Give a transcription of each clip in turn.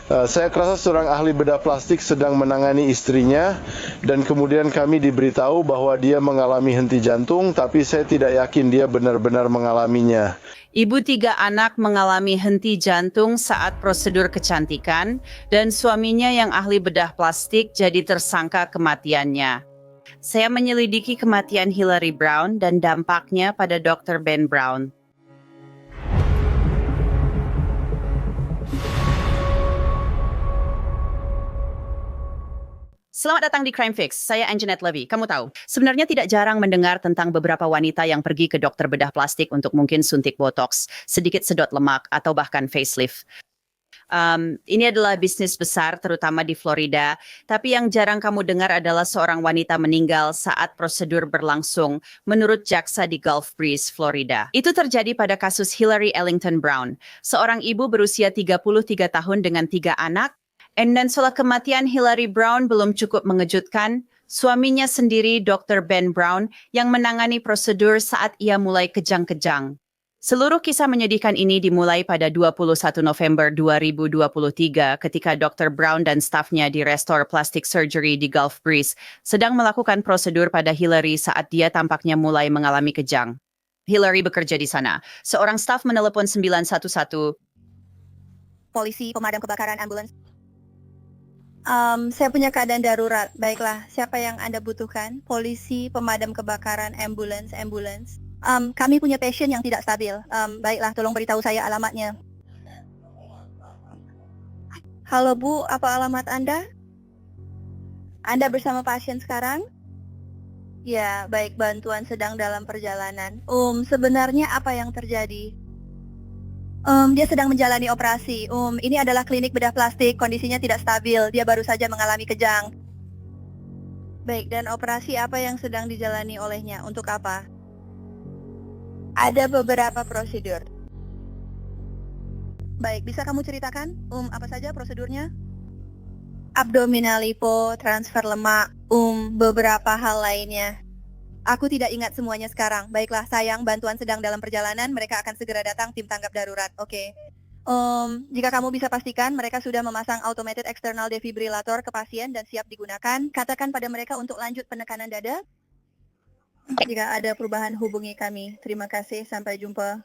Saya rasa seorang ahli bedah plastik sedang menangani istrinya dan kemudian kami diberitahu bahwa dia mengalami henti jantung, tapi saya tidak yakin dia benar-benar mengalaminya. Ibu 3 anak mengalami henti jantung saat prosedur kecantikan dan suaminya yang ahli bedah plastik jadi tersangka kematiannya. Saya menyelidiki kematian Hillary Brown dan dampaknya pada Dr. Ben Brown. Selamat datang di Crime Fix, saya Anjanette Levy. Kamu tahu, sebenarnya tidak jarang mendengar tentang beberapa wanita yang pergi ke dokter bedah plastik untuk mungkin suntik botox, sedikit sedot lemak, atau bahkan facelift. Ini adalah bisnis besar, terutama di Florida. Tapi yang jarang kamu dengar adalah seorang wanita meninggal saat prosedur berlangsung, menurut jaksa di Gulf Breeze, Florida. Itu terjadi pada kasus Hillary Ellington Brown, seorang ibu berusia 33 tahun dengan 3 anak. Dan setelah kematian Hillary Brown belum cukup mengejutkan, suaminya sendiri, Dr. Ben Brown, yang menangani prosedur saat ia mulai kejang-kejang. Seluruh kisah menyedihkan ini dimulai pada 21 November 2023 ketika Dr. Brown dan stafnya di Restore Plastic Surgery di Gulf Breeze sedang melakukan prosedur pada Hillary saat dia tampaknya mulai mengalami kejang. Hillary bekerja di sana. Seorang staf menelepon 911. Polisi, pemadam kebakaran, ambulans. Saya punya keadaan darurat. Baiklah, siapa yang Anda butuhkan? Polisi, pemadam kebakaran, ambulans. Kami punya pasien yang tidak stabil. Baiklah, tolong beritahu saya alamatnya. Halo Bu, apa alamat Anda? Anda bersama pasien sekarang? Ya, baik, bantuan sedang dalam perjalanan. Sebenarnya apa yang terjadi? Dia sedang menjalani operasi. Ini adalah klinik bedah plastik, kondisinya tidak stabil. Dia baru saja mengalami kejang. Baik, dan operasi apa yang sedang dijalani olehnya? Untuk apa? Ada beberapa prosedur. Baik, bisa kamu ceritakan? Apa saja prosedurnya? Abdominal lipo, transfer lemak, beberapa hal lainnya. Aku tidak ingat semuanya sekarang. Baiklah, sayang, bantuan sedang dalam perjalanan. Mereka akan segera datang, tim tanggap darurat. Oke. Jika kamu bisa pastikan mereka sudah memasang automated external defibrillator ke pasien dan siap digunakan, katakan pada mereka untuk lanjut penekanan dada. Jika ada perubahan, hubungi kami. Terima kasih, sampai jumpa.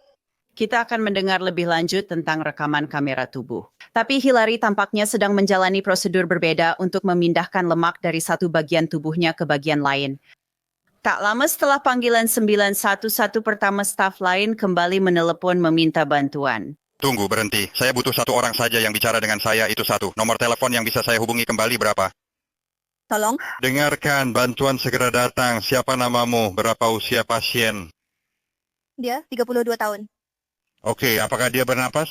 Kita akan mendengar lebih lanjut tentang rekaman kamera tubuh. Tapi Hillary tampaknya sedang menjalani prosedur berbeda untuk memindahkan lemak dari satu bagian tubuhnya ke bagian lain. Tak lama setelah panggilan 911 pertama, staf lain kembali menelepon meminta bantuan. Tunggu, berhenti. Saya butuh satu orang saja yang bicara dengan saya, itu satu. Nomor telepon yang bisa saya hubungi kembali berapa? Tolong. Dengarkan, bantuan segera datang. Siapa namamu? Berapa usia pasien? Dia 32 tahun. Oke, apakah dia bernapas?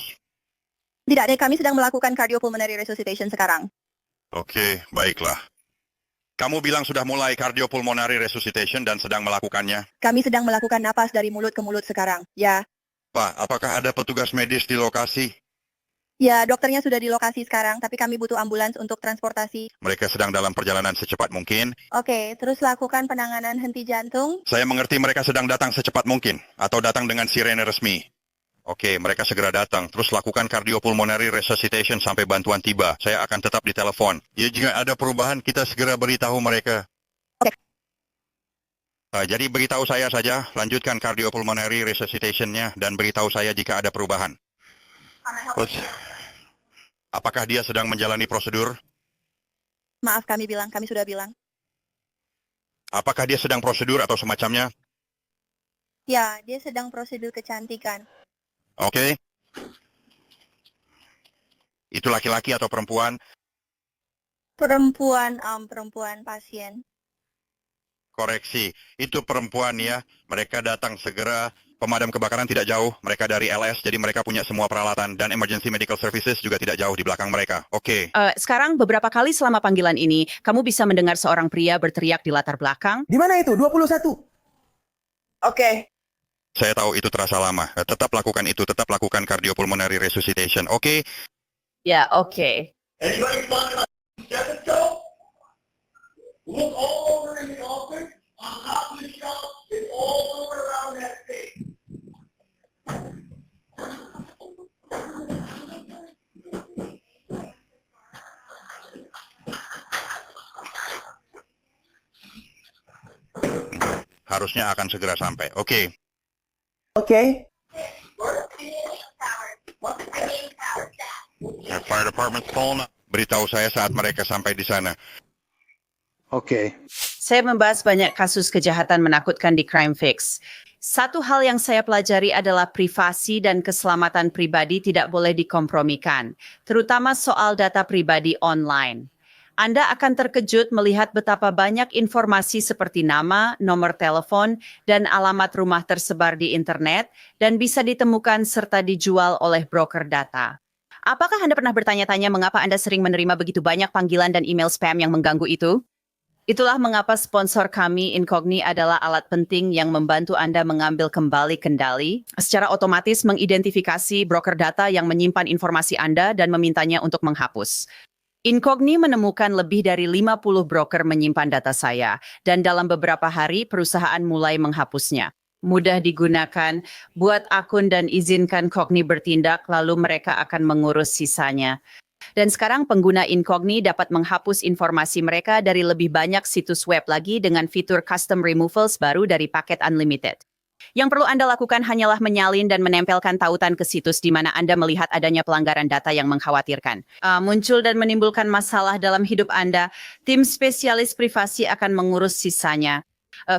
Tidak, kami sedang melakukan cardiopulmonary resuscitation sekarang. Oke, baiklah. Kamu bilang sudah mulai cardiopulmonary resuscitation dan sedang melakukannya? Kami sedang melakukan napas dari mulut ke mulut sekarang. Ya. Pak, apakah ada petugas medis di lokasi? Ya, dokternya sudah di lokasi sekarang, tapi kami butuh ambulans untuk transportasi. Mereka sedang dalam perjalanan secepat mungkin. Oke, terus lakukan penanganan henti jantung. Saya mengerti mereka sedang datang secepat mungkin, atau datang dengan sirene resmi. Oke, mereka segera datang. Terus lakukan cardiopulmonary resuscitation sampai bantuan tiba. Saya akan tetap di telepon. Ya, jika ada perubahan, kita segera beritahu mereka. Oke. Jadi beritahu saya saja, lanjutkan cardiopulmonary resuscitation-nya dan beritahu saya jika ada perubahan. Terus, apakah dia sedang menjalani prosedur? Maaf, kami sudah bilang. Apakah dia sedang prosedur atau semacamnya? Ya, dia sedang prosedur kecantikan. Oke. Itu laki-laki atau perempuan? Perempuan pasien. Koreksi, itu perempuan ya. Mereka datang segera. Pemadam kebakaran tidak jauh. Mereka dari LS, jadi mereka punya semua peralatan. Dan emergency medical services juga tidak jauh di belakang mereka. Oke. Sekarang beberapa kali selama panggilan ini, kamu bisa mendengar seorang pria berteriak di latar belakang. Di mana itu? 21. Oke. Saya tahu itu terasa lama. Tetap lakukan itu. Tetap lakukan cardiopulmonary resuscitation. Oke? Ya, oke. Anybody find a stethoscope? Look all over in the office, on top of the shelf, and all over around that thing. Harusnya akan segera sampai. Oke. Okay. Fire department phone. Beritahu saya saat mereka sampai di sana. Oke. Saya membahas banyak kasus kejahatan menakutkan di Crime Fix. Satu hal yang saya pelajari adalah privasi dan keselamatan pribadi tidak boleh dikompromikan, terutama soal data pribadi online. Anda akan terkejut melihat betapa banyak informasi seperti nama, nomor telepon, dan alamat rumah tersebar di internet dan bisa ditemukan serta dijual oleh broker data. Apakah Anda pernah bertanya-tanya mengapa Anda sering menerima begitu banyak panggilan dan email spam yang mengganggu itu? Itulah mengapa sponsor kami, Incogni, adalah alat penting yang membantu Anda mengambil kembali kendali, secara otomatis mengidentifikasi broker data yang menyimpan informasi Anda dan memintanya untuk menghapus. Incogni menemukan lebih dari 50 broker menyimpan data saya, dan dalam beberapa hari perusahaan mulai menghapusnya. Mudah digunakan, buat akun dan izinkan Cogni bertindak, lalu mereka akan mengurus sisanya. Dan sekarang pengguna Incogni dapat menghapus informasi mereka dari lebih banyak situs web lagi dengan fitur custom removals baru dari paket unlimited. Yang perlu Anda lakukan hanyalah menyalin dan menempelkan tautan ke situs di mana Anda melihat adanya pelanggaran data yang mengkhawatirkan. Muncul dan menimbulkan masalah dalam hidup Anda, tim spesialis privasi akan mengurus sisanya.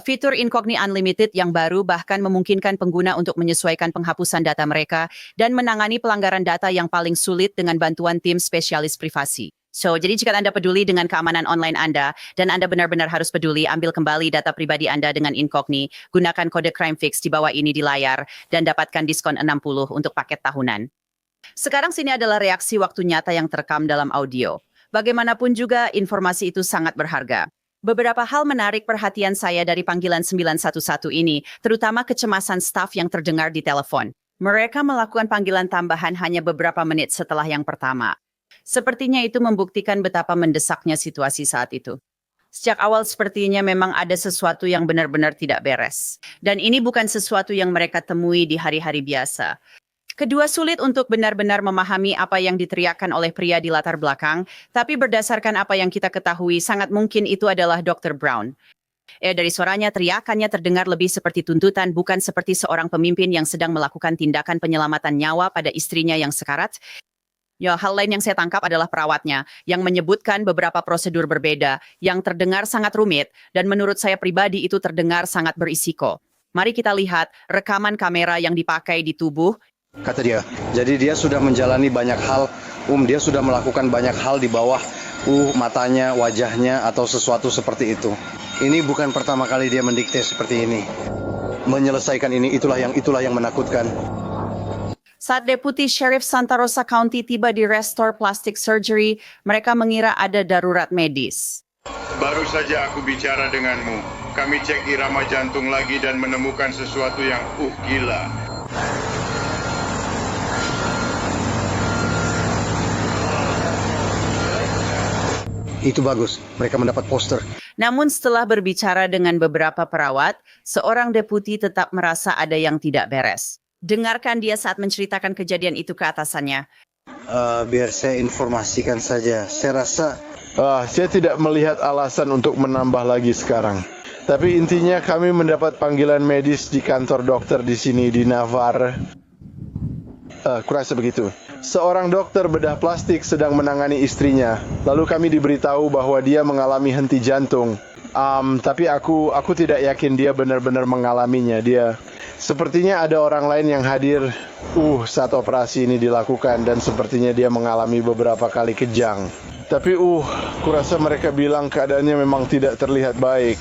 Fitur Incogni Unlimited yang baru bahkan memungkinkan pengguna untuk menyesuaikan penghapusan data mereka dan menangani pelanggaran data yang paling sulit dengan bantuan tim spesialis privasi. Jadi jika Anda peduli dengan keamanan online Anda dan Anda benar-benar harus peduli, ambil kembali data pribadi Anda dengan Incogni, gunakan kode Crime Fix di bawah ini di layar dan dapatkan diskon 60 untuk paket tahunan. Sekarang sini adalah reaksi waktu nyata yang terekam dalam audio. Bagaimanapun juga informasi itu sangat berharga. Beberapa hal menarik perhatian saya dari panggilan 911 ini, terutama kecemasan staf yang terdengar di telepon. Mereka melakukan panggilan tambahan hanya beberapa menit setelah yang pertama. Sepertinya itu membuktikan betapa mendesaknya situasi saat itu. Sejak awal sepertinya memang ada sesuatu yang benar-benar tidak beres. Dan ini bukan sesuatu yang mereka temui di hari-hari biasa. Kedua, sulit untuk benar-benar memahami apa yang diteriakkan oleh pria di latar belakang, tapi berdasarkan apa yang kita ketahui, sangat mungkin itu adalah Dr. Brown. Dari suaranya, teriakannya terdengar lebih seperti tuntutan, bukan seperti seorang pemimpin yang sedang melakukan tindakan penyelamatan nyawa pada istrinya yang sekarat. Hal lain yang saya tangkap adalah perawatnya, yang menyebutkan beberapa prosedur berbeda, yang terdengar sangat rumit, dan menurut saya pribadi itu terdengar sangat berisiko. Mari kita lihat rekaman kamera yang dipakai di tubuh. Kata dia, jadi dia sudah menjalani banyak hal, dia sudah melakukan banyak hal di bawah matanya, wajahnya, atau sesuatu seperti itu. Ini bukan pertama kali dia mendikte seperti ini. Menyelesaikan ini, itulah yang menakutkan. Saat Deputi Sheriff Santa Rosa County tiba di Restore Plastic Surgery, mereka mengira ada darurat medis. Baru saja aku bicara denganmu. Kami cek irama jantung lagi dan menemukan sesuatu yang gila. Itu bagus, mereka mendapat poster. Namun setelah berbicara dengan beberapa perawat, seorang deputi tetap merasa ada yang tidak beres. Dengarkan dia saat menceritakan kejadian itu ke atasannya. Biar saya informasikan saja. Saya rasa Saya tidak melihat alasan untuk menambah lagi sekarang. Tapi intinya kami mendapat panggilan medis di kantor dokter di sini di Navarre. Kurasa begitu. Seorang dokter bedah plastik sedang menangani istrinya. Lalu kami diberitahu bahwa dia mengalami henti jantung. Tapi aku tidak yakin dia benar-benar mengalaminya. Sepertinya ada orang lain yang hadir saat operasi ini dilakukan dan sepertinya dia mengalami beberapa kali kejang. Tapi kurasa mereka bilang keadaannya memang tidak terlihat baik.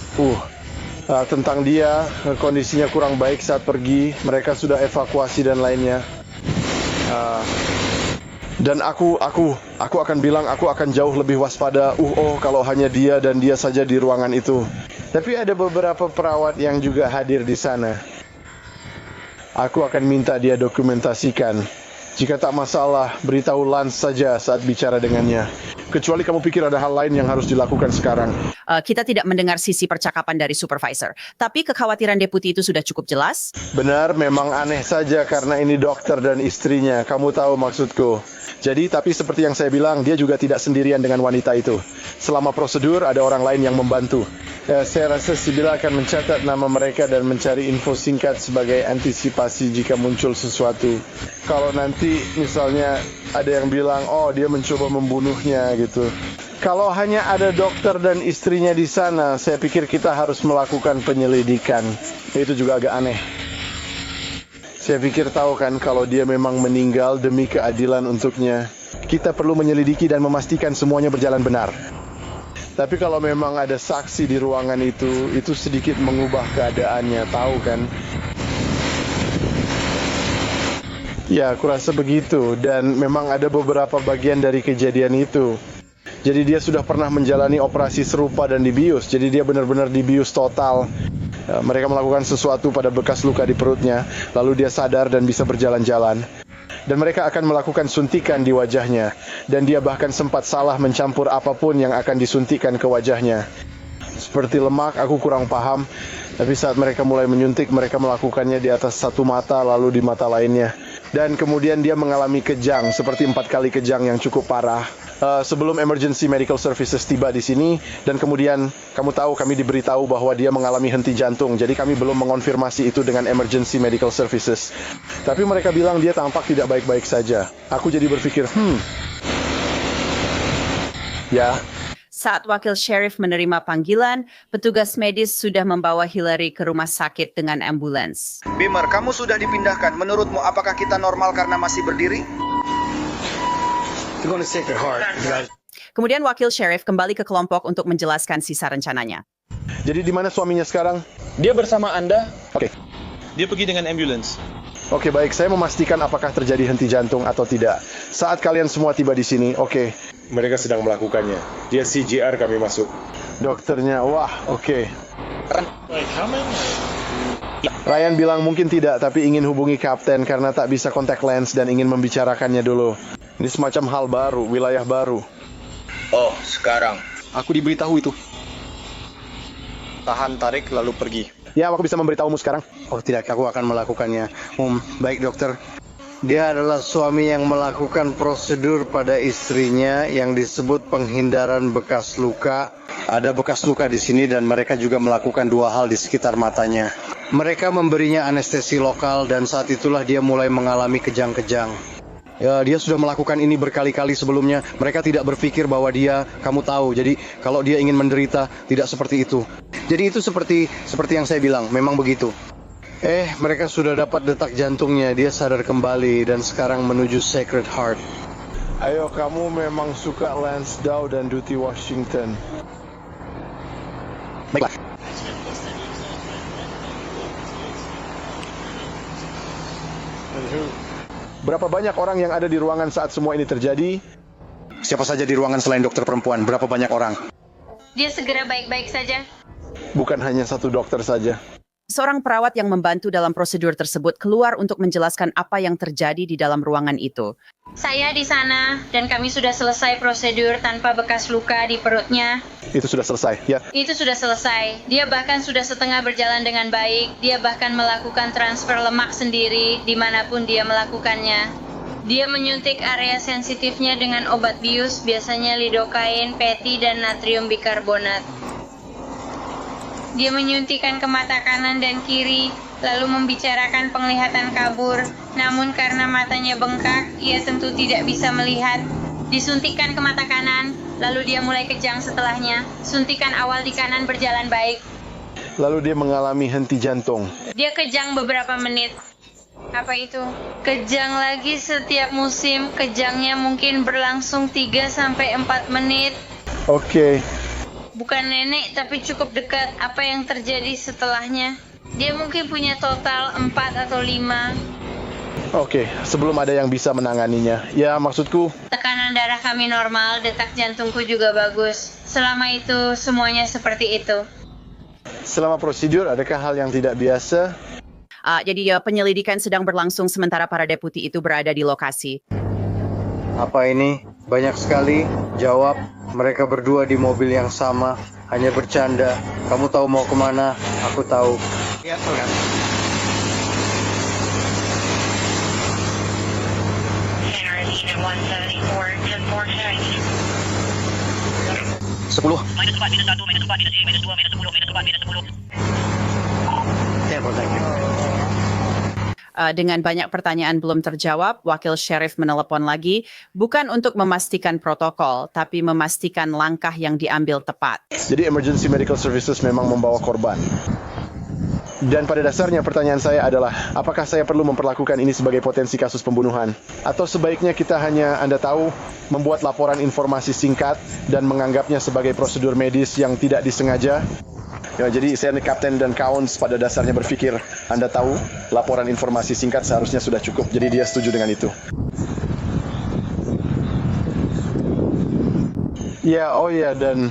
Tentang dia, kondisinya kurang baik saat pergi. Mereka sudah evakuasi dan lainnya. Dan aku akan bilang aku akan jauh lebih waspada. Kalau hanya dia dan dia saja di ruangan itu. Tapi ada beberapa perawat yang juga hadir di sana. Aku akan minta dia dokumentasikan. Jika tak masalah, beritahu Lance saja saat bicara dengannya. Kecuali kamu pikir ada hal lain yang harus dilakukan sekarang. Kita tidak mendengar sisi percakapan dari supervisor. Tapi kekhawatiran deputi itu sudah cukup jelas. Benar, memang aneh saja karena ini dokter dan istrinya. Kamu tahu maksudku. Tapi seperti yang saya bilang, dia juga tidak sendirian dengan wanita itu. Selama prosedur, ada orang lain yang membantu. Saya rasa Sibila akan mencatat nama mereka dan mencari info singkat sebagai antisipasi jika muncul sesuatu. Kalau nanti misalnya ada yang bilang, oh dia mencoba membunuhnya gitu. Kalau hanya ada dokter dan istrinya di sana, saya pikir kita harus melakukan penyelidikan. Itu juga agak aneh. Saya pikir tahu kan kalau dia memang meninggal demi keadilan untuknya. Kita perlu menyelidiki dan memastikan semuanya berjalan benar. Tapi kalau memang ada saksi di ruangan itu sedikit mengubah keadaannya, tahu kan? Ya, aku rasa begitu. Dan memang ada beberapa bagian dari kejadian itu. Jadi dia sudah pernah menjalani operasi serupa dan dibius. Jadi dia benar-benar dibius total. Mereka melakukan sesuatu pada bekas luka di perutnya. Lalu dia sadar dan bisa berjalan-jalan. Dan mereka akan melakukan suntikan di wajahnya. Dan dia bahkan sempat salah mencampur apapun yang akan disuntikan ke wajahnya. Seperti lemak, aku kurang paham. Tapi saat mereka mulai menyuntik, mereka melakukannya di atas satu mata lalu di mata lainnya. Dan kemudian dia mengalami kejang, seperti 4 kali kejang yang cukup parah. Sebelum emergency medical services tiba di sini, dan kemudian kamu tahu kami diberitahu bahwa dia mengalami henti jantung. Jadi kami belum mengonfirmasi itu dengan emergency medical services. Tapi mereka bilang dia tampak tidak baik-baik saja. Aku jadi berpikir, ya. Saat wakil sheriff menerima panggilan, petugas medis sudah membawa Hillary ke rumah sakit dengan ambulans. Beamer, kamu sudah dipindahkan. Menurutmu apakah kita normal karena masih berdiri? Kemudian wakil sheriff kembali ke kelompok untuk menjelaskan sisa rencananya. Jadi di mana suaminya sekarang? Dia bersama Anda. Oke. Dia pergi dengan ambulans. Oke, baik. Saya memastikan apakah terjadi henti jantung atau tidak. Saat kalian semua tiba di sini, oke. Mereka sedang melakukannya. Dia CGR kami masuk. Dokternya, wah, oke. Ryan bilang mungkin tidak, tapi ingin hubungi kapten karena tak bisa kontak lens dan ingin membicarakannya dulu. Ini semacam hal baru, wilayah baru. Oh, sekarang. Aku diberitahu itu. Tahan, tarik, lalu pergi. Ya, aku bisa memberitahumu sekarang. Oh tidak, aku akan melakukannya. Baik dokter. Dia adalah suami yang melakukan prosedur pada istrinya yang disebut penghindaran bekas luka. Ada bekas luka di sini dan mereka juga melakukan 2 hal di sekitar matanya. Mereka memberinya anestesi lokal dan saat itulah dia mulai mengalami kejang-kejang. Ya, dia sudah melakukan ini berkali-kali sebelumnya. Mereka tidak berpikir bahwa kamu tahu. Jadi kalau dia ingin menderita, tidak seperti itu. Jadi itu seperti yang saya bilang, memang begitu. Mereka sudah dapat detak jantungnya. Dia sadar kembali dan sekarang menuju Sacred Heart. Ayo, kamu memang suka Lansdowne dan Duty Washington. Baiklah. Berapa banyak orang yang ada di ruangan saat semua ini terjadi? Siapa saja di ruangan selain dokter perempuan? Berapa banyak orang? Dia segera baik-baik saja. Bukan hanya satu dokter saja. Seorang perawat yang membantu dalam prosedur tersebut keluar untuk menjelaskan apa yang terjadi di dalam ruangan itu. Saya di sana dan kami sudah selesai prosedur tanpa bekas luka di perutnya. Itu sudah selesai, ya? Itu sudah selesai. Dia bahkan sudah setengah berjalan dengan baik. Dia bahkan melakukan transfer lemak sendiri dimanapun dia melakukannya. Dia menyuntik area sensitifnya dengan obat bius, biasanya lidokain, peti, dan natrium bikarbonat. Dia menyuntikkan ke mata kanan dan kiri, lalu membicarakan penglihatan kabur. Namun karena matanya bengkak, ia tentu tidak bisa melihat. Disuntikkan ke mata kanan, lalu dia mulai kejang setelahnya. Suntikan awal di kanan berjalan baik. Lalu dia mengalami henti jantung. Dia kejang beberapa menit. Apa itu? Kejang lagi setiap musim. Kejangnya mungkin berlangsung 3-4 menit. Oke. Bukan nenek, tapi cukup dekat. Apa yang terjadi setelahnya? Dia mungkin punya total 4 atau 5. Oke, sebelum ada yang bisa menanganinya. Ya, maksudku... Tekanan darah kami normal, detak jantungku juga bagus. Selama itu, semuanya seperti itu. Selama prosedur, adakah hal yang tidak biasa? Jadi penyelidikan sedang berlangsung sementara para deputi itu berada di lokasi. Apa ini? Banyak sekali. Jawab. Mereka berdua di mobil yang sama. Hanya bercanda. Kamu tahu mau kemana? Aku tahu. Ya, program. 10. Dengan banyak pertanyaan belum terjawab, Wakil Sheriff menelepon lagi, bukan untuk memastikan protokol, tapi memastikan langkah yang diambil tepat. Jadi emergency medical services memang membawa korban. Dan pada dasarnya pertanyaan saya adalah, apakah saya perlu memperlakukan ini sebagai potensi kasus pembunuhan? Atau sebaiknya kita hanya, Anda tahu, membuat laporan informasi singkat dan menganggapnya sebagai prosedur medis yang tidak disengaja? Ya, jadi saya Kapten dan Counts pada dasarnya berpikir, Anda tahu, laporan informasi singkat seharusnya sudah cukup. Jadi dia setuju dengan itu. Ya, dan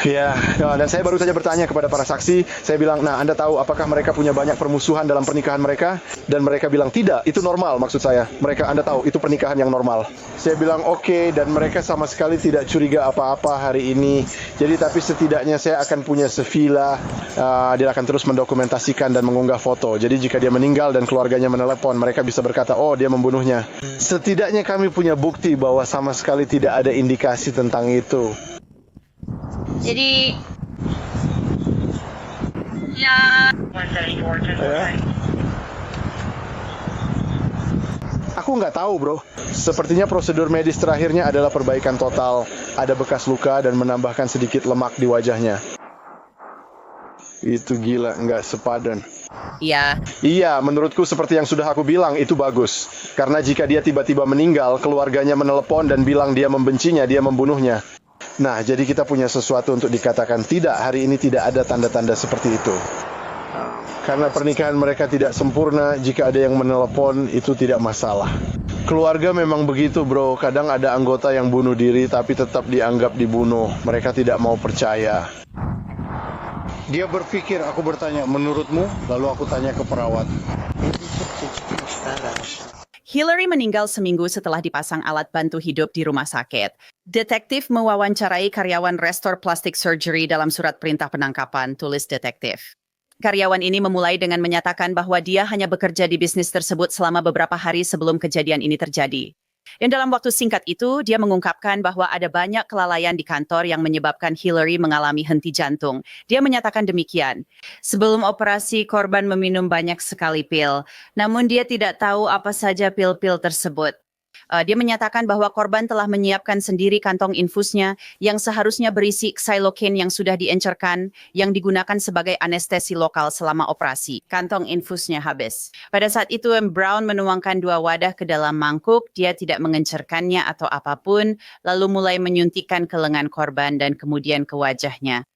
dan saya baru saja bertanya kepada para saksi, saya bilang, nah Anda tahu apakah mereka punya banyak permusuhan dalam pernikahan mereka? Dan mereka bilang, tidak, itu normal maksud saya. Anda tahu, itu pernikahan yang normal. Saya bilang, oke, dan mereka sama sekali tidak curiga apa-apa hari ini. Jadi tapi setidaknya saya akan punya sevila, dia akan terus mendokumentasikan dan mengunggah foto. Jadi jika dia meninggal dan keluarganya menelepon, mereka bisa berkata, oh dia membunuhnya. Setidaknya kami punya bukti bahwa sama sekali tidak ada indikasi tentang itu. Jadi Aku nggak tahu, bro. Sepertinya prosedur medis terakhirnya adalah perbaikan total. Ada bekas luka dan menambahkan sedikit lemak di wajahnya. Itu gila, nggak sepadan. Iya, menurutku seperti yang sudah aku bilang, itu bagus. Karena jika dia tiba-tiba meninggal, keluarganya menelepon dan bilang dia membencinya, dia membunuhnya. Nah, jadi kita punya sesuatu untuk dikatakan tidak, hari ini tidak ada tanda-tanda seperti itu. Karena pernikahan mereka tidak sempurna, jika ada yang menelepon, itu tidak masalah. Keluarga memang begitu, bro. Kadang ada anggota yang bunuh diri, tapi tetap dianggap dibunuh. Mereka tidak mau percaya. Dia berpikir, aku bertanya, menurutmu? Lalu aku tanya ke perawat. Hillary meninggal seminggu setelah dipasang alat bantu hidup di rumah sakit. Detektif mewawancarai karyawan Restore Plastic Surgery dalam surat perintah penangkapan, tulis detektif. Karyawan ini memulai dengan menyatakan bahwa dia hanya bekerja di bisnis tersebut selama beberapa hari sebelum kejadian ini terjadi. Dan dalam waktu singkat itu, dia mengungkapkan bahwa ada banyak kelalaian di kantor yang menyebabkan Hillary mengalami henti jantung. Dia menyatakan demikian. Sebelum operasi, korban meminum banyak sekali pil. Namun dia tidak tahu apa saja pil-pil tersebut. Dia menyatakan bahwa korban telah menyiapkan sendiri kantong infusnya yang seharusnya berisi xylocaine yang sudah diencerkan, yang digunakan sebagai anestesi lokal selama operasi. Kantong infusnya habis. Pada saat itu, Brown menuangkan 2 wadah ke dalam mangkuk, dia tidak mengencerkannya atau apapun, lalu mulai menyuntikkan ke lengan korban dan kemudian ke wajahnya.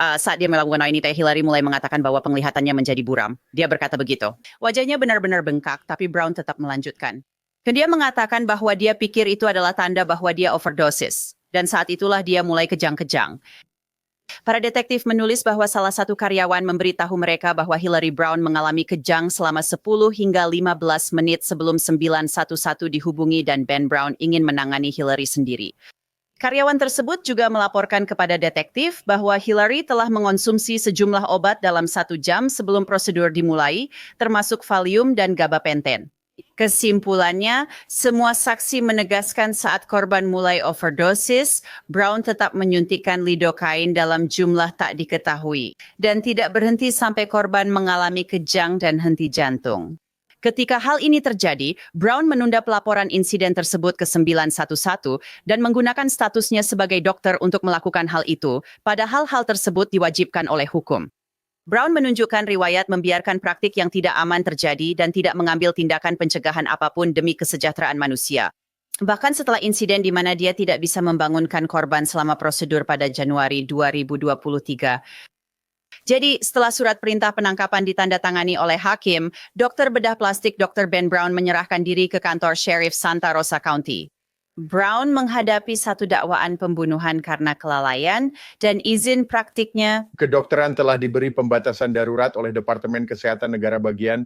Saat dia melakukan hal ini, Hillary mulai mengatakan bahwa penglihatannya menjadi buram. Dia berkata begitu. Wajahnya benar-benar bengkak, tapi Brown tetap melanjutkan. Dan dia mengatakan bahwa dia pikir itu adalah tanda bahwa dia overdosis. Dan saat itulah dia mulai kejang-kejang. Para detektif menulis bahwa salah satu karyawan memberitahu mereka bahwa Hillary Brown mengalami kejang selama 10 hingga 15 menit sebelum 911 dihubungi dan Ben Brown ingin menangani Hillary sendiri. Karyawan tersebut juga melaporkan kepada detektif bahwa Hillary telah mengonsumsi sejumlah obat dalam 1 jam sebelum prosedur dimulai, termasuk Valium dan gabapentin. Kesimpulannya, semua saksi menegaskan saat korban mulai overdosis, Brown tetap menyuntikkan lidocaine dalam jumlah tak diketahui dan tidak berhenti sampai korban mengalami kejang dan henti jantung. Ketika hal ini terjadi, Brown menunda pelaporan insiden tersebut ke 911 dan menggunakan statusnya sebagai dokter untuk melakukan hal itu, padahal hal tersebut diwajibkan oleh hukum. Brown menunjukkan riwayat membiarkan praktik yang tidak aman terjadi dan tidak mengambil tindakan pencegahan apapun demi kesejahteraan manusia. Bahkan setelah insiden di mana dia tidak bisa membangunkan korban selama prosedur pada Januari 2023. Jadi, setelah surat perintah penangkapan ditandatangani oleh hakim, dokter bedah plastik Dr. Ben Brown menyerahkan diri ke kantor Sheriff Santa Rosa County. Brown menghadapi satu dakwaan pembunuhan karena kelalaian dan izin praktiknya. Kedokteran telah diberi pembatasan darurat oleh Departemen Kesehatan Negara Bagian.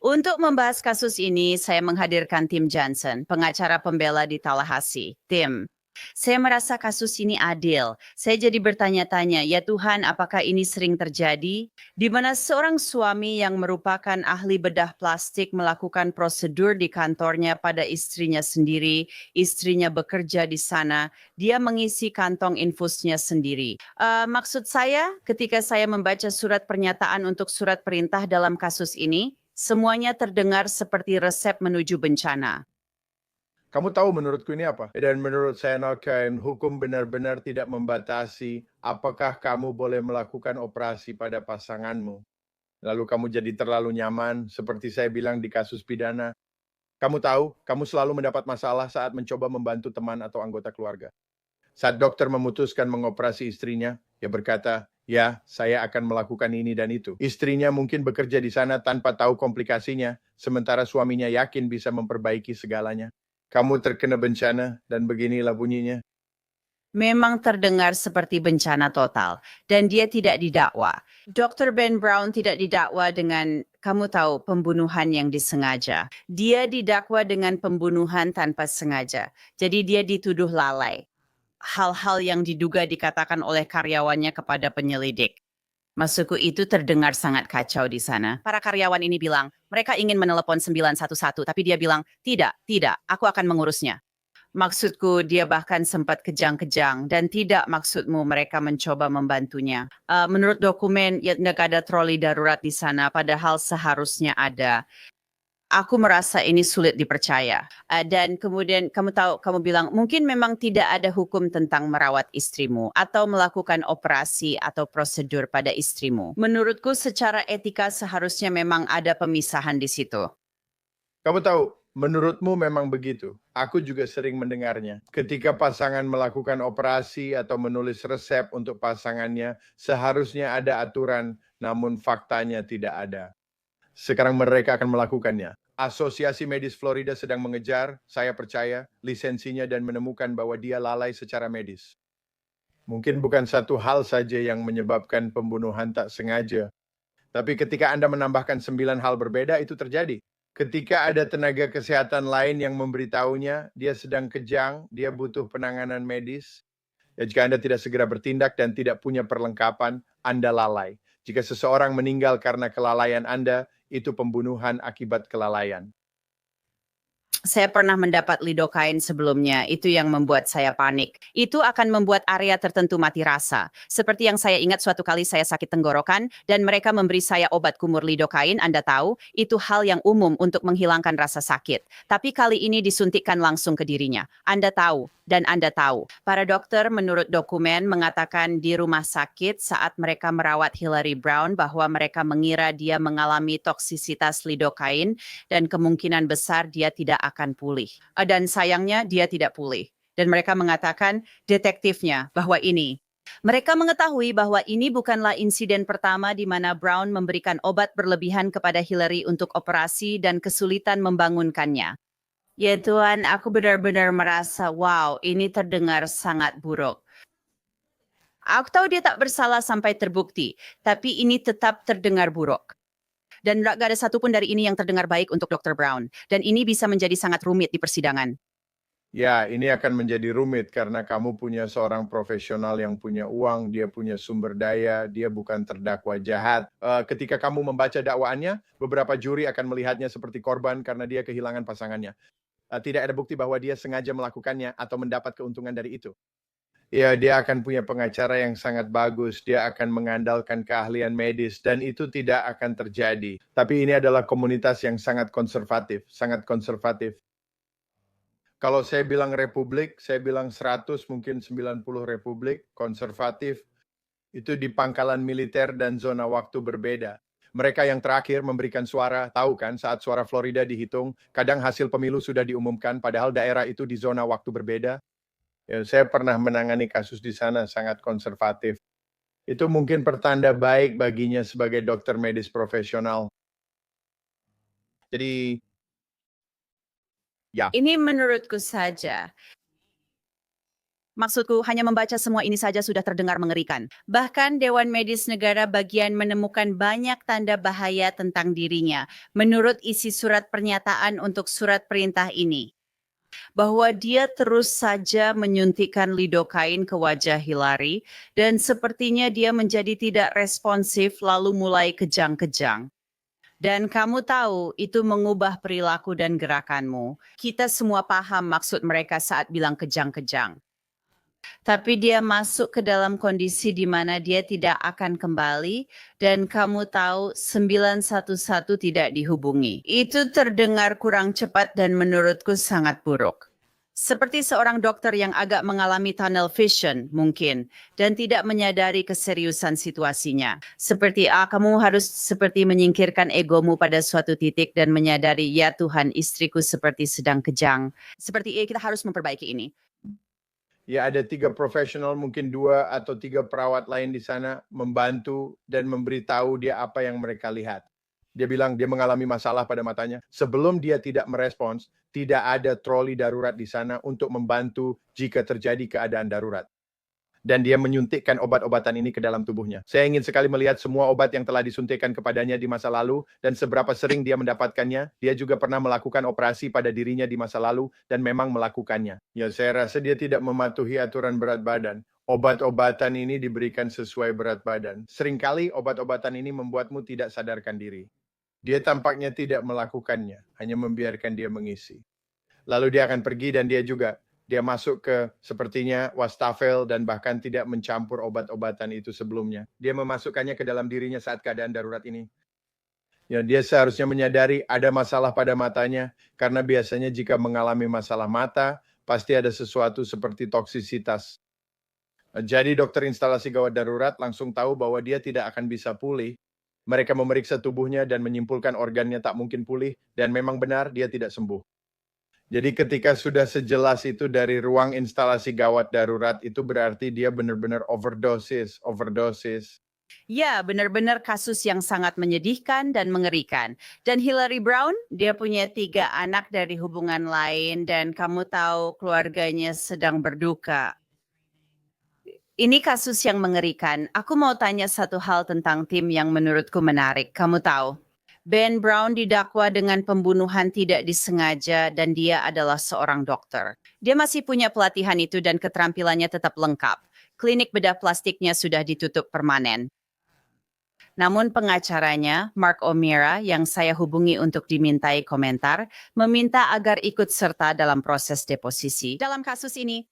Untuk membahas kasus ini, saya menghadirkan Tim Johnson, pengacara pembela di Tallahassee. Tim, Saya merasa kasus ini adil. Saya jadi bertanya-tanya, ya Tuhan, apakah ini sering terjadi? Di mana seorang suami yang merupakan ahli bedah plastik melakukan prosedur di kantornya pada istrinya sendiri, istrinya bekerja di sana, dia mengisi kantong infusnya sendiri. Maksud saya, ketika saya membaca surat pernyataan untuk surat perintah dalam kasus ini, semuanya terdengar seperti resep menuju bencana. Kamu tahu menurutku ini apa? Dan menurut saya, Noken, hukum benar-benar tidak membatasi apakah kamu boleh melakukan operasi pada pasanganmu. Lalu kamu jadi terlalu nyaman, seperti saya bilang di kasus pidana. Kamu tahu, kamu selalu mendapat masalah saat mencoba membantu teman atau anggota keluarga. Saat dokter memutuskan mengoperasi istrinya, dia berkata, ya, saya akan melakukan ini dan itu. Istrinya mungkin bekerja di sana tanpa tahu komplikasinya, sementara suaminya yakin bisa memperbaiki segalanya. Kamu terkena bencana dan beginilah bunyinya. Memang terdengar seperti bencana total, dan dia tidak didakwa. Dr. Ben Brown tidak didakwa dengan, kamu tahu, pembunuhan yang disengaja. Dia didakwa dengan pembunuhan tanpa sengaja. Jadi dia dituduh lalai. Hal-hal yang diduga dikatakan oleh karyawannya kepada penyelidik. Maksudku itu terdengar sangat kacau di sana. Para karyawan ini bilang, mereka ingin menelepon 911, tapi dia bilang, tidak, aku akan mengurusnya. Maksudku, dia bahkan sempat kejang-kejang, dan tidak maksudmu mereka mencoba membantunya. Menurut dokumen, tidak ada troli darurat di sana, padahal seharusnya ada. Aku merasa ini sulit dipercaya. Dan kemudian kamu bilang, mungkin memang tidak ada hukum tentang merawat istrimu atau melakukan operasi atau prosedur pada istrimu. Menurutku secara etika seharusnya memang ada pemisahan di situ. Kamu tahu, menurutmu memang begitu. Aku juga sering mendengarnya. Ketika pasangan melakukan operasi atau menulis resep untuk pasangannya, seharusnya ada aturan, namun faktanya tidak ada. Sekarang mereka akan melakukannya. Asosiasi Medis Florida sedang mengejar, saya percaya, lisensinya dan menemukan bahwa dia lalai secara medis. Mungkin bukan satu hal saja yang menyebabkan pembunuhan tak sengaja. Tapi ketika Anda menambahkan 9 hal berbeda, itu terjadi. Ketika ada tenaga kesehatan lain yang memberitahunya, dia sedang kejang, dia butuh penanganan medis. Ya, jika Anda tidak segera bertindak dan tidak punya perlengkapan, Anda lalai. Jika seseorang meninggal karena kelalaian Anda, itu pembunuhan akibat kelalaian. Saya pernah mendapat lidocaine sebelumnya, itu yang membuat saya panik. Itu akan membuat area tertentu mati rasa. Seperti yang saya ingat suatu kali saya sakit tenggorokan, dan mereka memberi saya obat kumur lidocaine, Anda tahu, itu hal yang umum untuk menghilangkan rasa sakit. Tapi kali ini disuntikkan langsung ke dirinya. Anda tahu, dan Anda tahu. Para dokter menurut dokumen mengatakan di rumah sakit saat mereka merawat Hillary Brown bahwa mereka mengira dia mengalami toksisitas lidocaine, dan kemungkinan besar dia tidak akan pulih. Dan sayangnya dia tidak pulih. Dan mereka mengatakan detektifnya bahwa mereka mengetahui bahwa ini bukanlah insiden pertama di mana Brown memberikan obat berlebihan kepada Hillary untuk operasi dan kesulitan membangunkannya. Ya Tuhan, aku benar-benar merasa, wow, ini terdengar sangat buruk. Aku tahu dia tak bersalah sampai terbukti, tapi ini tetap terdengar buruk. Dan gak ada satupun dari ini yang terdengar baik untuk Dr. Brown. Dan ini bisa menjadi sangat rumit di persidangan. Ya, ini akan menjadi rumit karena kamu punya seorang profesional yang punya uang, dia punya sumber daya, dia bukan terdakwa jahat. Ketika kamu membaca dakwaannya, beberapa juri akan melihatnya seperti korban karena dia kehilangan pasangannya. Tidak ada bukti bahwa dia sengaja melakukannya atau mendapat keuntungan dari itu. Ya, dia akan punya pengacara yang sangat bagus, dia akan mengandalkan keahlian medis, dan itu tidak akan terjadi. Tapi ini adalah komunitas yang sangat konservatif, sangat konservatif. Kalau saya bilang republik, saya bilang 100, mungkin 90 republik, konservatif, itu di pangkalan militer dan zona waktu berbeda. Mereka yang terakhir memberikan suara, tahu kan, saat suara Florida dihitung, kadang hasil pemilu sudah diumumkan, padahal daerah itu di zona waktu berbeda. Ya, saya pernah menangani kasus di sana, sangat konservatif. Itu mungkin pertanda baik baginya sebagai dokter medis profesional. Jadi, ya. Ini menurutku saja. Maksudku, hanya membaca semua ini saja sudah terdengar mengerikan. Bahkan Dewan Medis Negara bagian menemukan banyak tanda bahaya tentang dirinya, menurut isi surat pernyataan untuk surat perintah ini. bahwa dia terus saja menyuntikkan lidokain ke wajah Hillary dan sepertinya dia menjadi tidak responsif lalu mulai kejang-kejang. Dan kamu tahu itu mengubah perilaku dan gerakanmu. Kita semua paham maksud mereka saat bilang kejang-kejang. Tapi dia masuk ke dalam kondisi di mana dia tidak akan kembali dan kamu tahu 911 tidak dihubungi. Itu terdengar kurang cepat dan menurutku sangat buruk. Seperti seorang dokter yang agak mengalami tunnel vision mungkin dan tidak menyadari keseriusan situasinya. Seperti kamu harus seperti menyingkirkan egomu pada suatu titik dan menyadari ya Tuhan istriku seperti sedang kejang. Seperti kita harus memperbaiki ini. Ya ada 3 profesional, mungkin 2 atau 3 perawat lain di sana membantu dan memberitahu dia apa yang mereka lihat. Dia bilang dia mengalami masalah pada matanya. Sebelum dia tidak merespons, tidak ada troli darurat di sana untuk membantu jika terjadi keadaan darurat. Dan dia menyuntikkan obat-obatan ini ke dalam tubuhnya. Saya ingin sekali melihat semua obat yang telah disuntikkan kepadanya di masa lalu dan seberapa sering dia mendapatkannya. Dia juga pernah melakukan operasi pada dirinya di masa lalu dan memang melakukannya. Ya, saya rasa dia tidak mematuhi aturan berat badan. Obat-obatan ini diberikan sesuai berat badan. Seringkali obat-obatan ini membuatmu tidak sadarkan diri. Dia tampaknya tidak melakukannya, hanya membiarkan dia mengisi. Lalu dia akan pergi dan dia masuk ke sepertinya wastafel dan bahkan tidak mencampur obat-obatan itu sebelumnya. Dia memasukkannya ke dalam dirinya saat keadaan darurat ini. Ya, dia seharusnya menyadari ada masalah pada matanya karena biasanya jika mengalami masalah mata, pasti ada sesuatu seperti toksisitas. Jadi dokter instalasi gawat darurat langsung tahu bahwa dia tidak akan bisa pulih. Mereka memeriksa tubuhnya dan menyimpulkan organnya tak mungkin pulih dan memang benar dia tidak sembuh. Jadi ketika sudah sejelas itu dari ruang instalasi gawat darurat, itu berarti dia benar-benar overdosis. Ya, benar-benar kasus yang sangat menyedihkan dan mengerikan. Dan Hillary Brown, dia punya 3 anak dari hubungan lain dan kamu tahu keluarganya sedang berduka. Ini kasus yang mengerikan. Aku mau tanya satu hal tentang tim yang menurutku menarik. Kamu tahu, Ben Brown didakwa dengan pembunuhan tidak disengaja dan dia adalah seorang dokter. Dia masih punya pelatihan itu dan keterampilannya tetap lengkap. Klinik bedah plastiknya sudah ditutup permanen. Namun pengacaranya, Mark O'Meara, yang saya hubungi untuk dimintai komentar, meminta agar ikut serta dalam proses deposisi. Dalam kasus ini,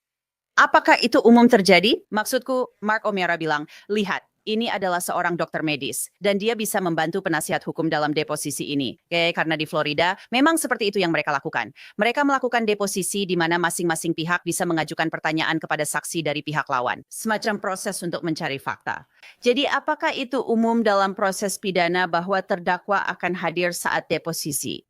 apakah itu umum terjadi? Maksudku, Mark O'Meara bilang, lihat, ini adalah seorang dokter medis dan dia bisa membantu penasihat hukum dalam deposisi ini. Karena di Florida, memang seperti itu yang mereka lakukan. Mereka melakukan deposisi di mana masing-masing pihak bisa mengajukan pertanyaan kepada saksi dari pihak lawan. Semacam proses untuk mencari fakta. Jadi apakah itu umum dalam proses pidana bahwa terdakwa akan hadir saat deposisi?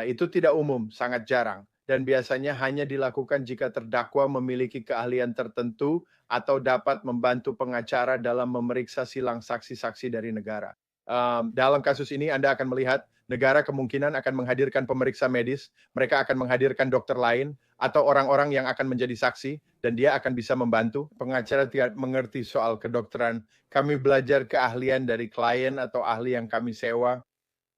Itu tidak umum, sangat jarang. Dan biasanya hanya dilakukan jika terdakwa memiliki keahlian tertentu atau dapat membantu pengacara dalam memeriksa silang saksi-saksi dari negara. Dalam kasus ini Anda akan melihat negara kemungkinan akan menghadirkan pemeriksa medis, mereka akan menghadirkan dokter lain, atau orang-orang yang akan menjadi saksi, dan dia akan bisa membantu. Pengacara tidak mengerti soal kedokteran. Kami belajar keahlian dari klien atau ahli yang kami sewa.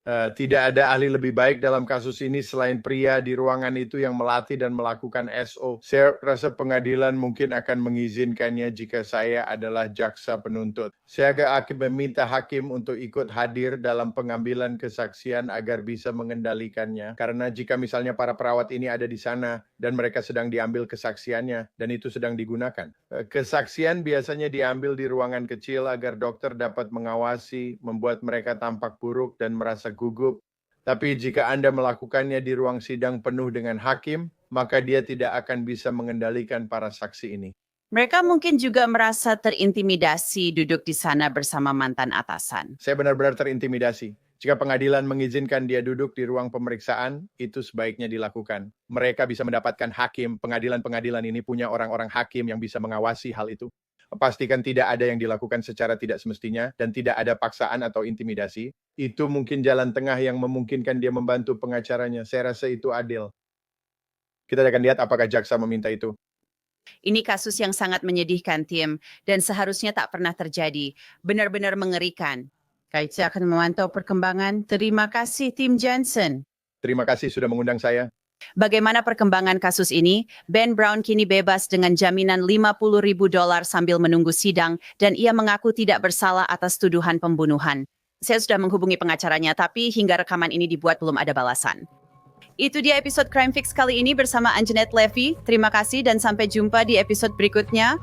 Tidak ada ahli lebih baik dalam kasus ini selain pria di ruangan itu yang melatih dan melakukan SO. Saya rasa pengadilan mungkin akan mengizinkannya jika saya adalah jaksa penuntut. Saya akan meminta hakim untuk ikut hadir dalam pengambilan kesaksian agar bisa mengendalikannya. Karena jika misalnya para perawat ini ada di sana dan mereka sedang diambil kesaksiannya dan itu sedang digunakan. Kesaksian biasanya diambil di ruangan kecil agar dokter dapat mengawasi, membuat mereka tampak buruk dan merasa gugup. Tapi jika Anda melakukannya di ruang sidang penuh dengan hakim, maka dia tidak akan bisa mengendalikan para saksi ini. Mereka mungkin juga merasa terintimidasi duduk di sana bersama mantan atasan. Saya benar-benar terintimidasi. Jika pengadilan mengizinkan dia duduk di ruang pemeriksaan, itu sebaiknya dilakukan. Mereka bisa mendapatkan hakim, pengadilan-pengadilan ini punya orang-orang hakim yang bisa mengawasi hal itu. Pastikan tidak ada yang dilakukan secara tidak semestinya dan tidak ada paksaan atau intimidasi. Itu mungkin jalan tengah yang memungkinkan dia membantu pengacaranya. Saya rasa itu adil. Kita akan lihat apakah jaksa meminta itu. Ini kasus yang sangat menyedihkan, Tim, dan seharusnya tak pernah terjadi. Benar-benar mengerikan. Saya akan memantau perkembangan. Terima kasih, Tim Johnson. Terima kasih sudah mengundang saya. Bagaimana perkembangan kasus ini? Ben Brown kini bebas dengan jaminan $50.000 sambil menunggu sidang dan ia mengaku tidak bersalah atas tuduhan pembunuhan. Saya sudah menghubungi pengacaranya, tapi hingga rekaman ini dibuat belum ada balasan. Itu dia episode Crime Fix kali ini bersama Anjanette Levy. Terima kasih dan sampai jumpa di episode berikutnya.